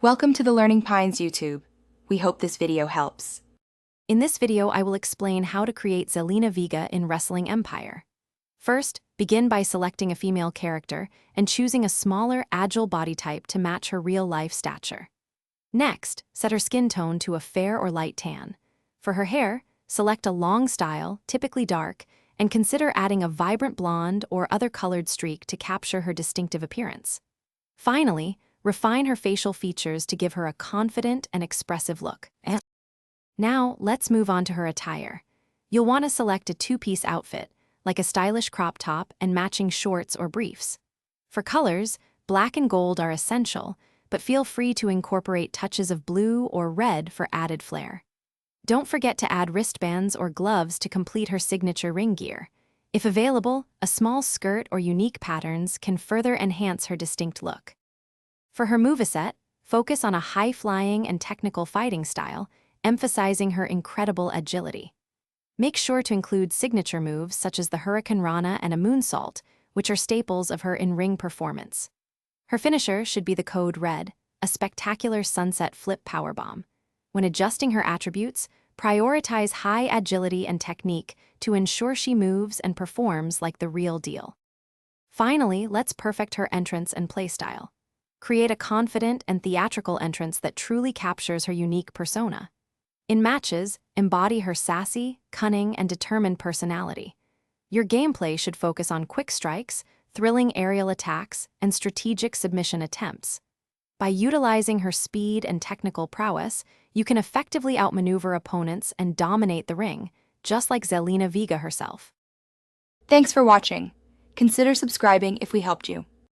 Welcome to the Learning Pines YouTube. We hope this video helps. In this video, I will explain how to create Zelina Vega in Wrestling Empire. First, begin by selecting a female character and choosing a smaller, agile body type to match her real-life stature. Next, set her skin tone to a fair or light tan. For her hair, select a long style, typically dark, and consider adding a vibrant blonde or other colored streak to capture her distinctive appearance. Finally, refine her facial features to give her a confident and expressive look. Now, let's move on to her attire. You'll want to select a two-piece outfit, like a stylish crop top and matching shorts or briefs. For colors, black and gold are essential, but feel free to incorporate touches of blue or red for added flair. Don't forget to add wristbands or gloves to complete her signature ring gear. If available, a small skirt or unique patterns can further enhance her distinct look. For her moveset, focus on a high-flying and technical fighting style, emphasizing her incredible agility. Make sure to include signature moves such as the Hurricane Rana and a moonsault, which are staples of her in-ring performance. Her finisher should be the code red, a spectacular sunset flip powerbomb. When adjusting her attributes, prioritize high agility and technique to ensure she moves and performs like the real deal. Finally, let's perfect her entrance and playstyle. Create a confident and theatrical entrance that truly captures her unique persona. In matches, embody her sassy, cunning, and determined personality. Your gameplay should focus on quick strikes, thrilling aerial attacks, and strategic submission attempts. By utilizing her speed and technical prowess, you can effectively outmaneuver opponents and dominate the ring, just like Zelina Vega herself. Thanks for watching. Consider subscribing if we helped you.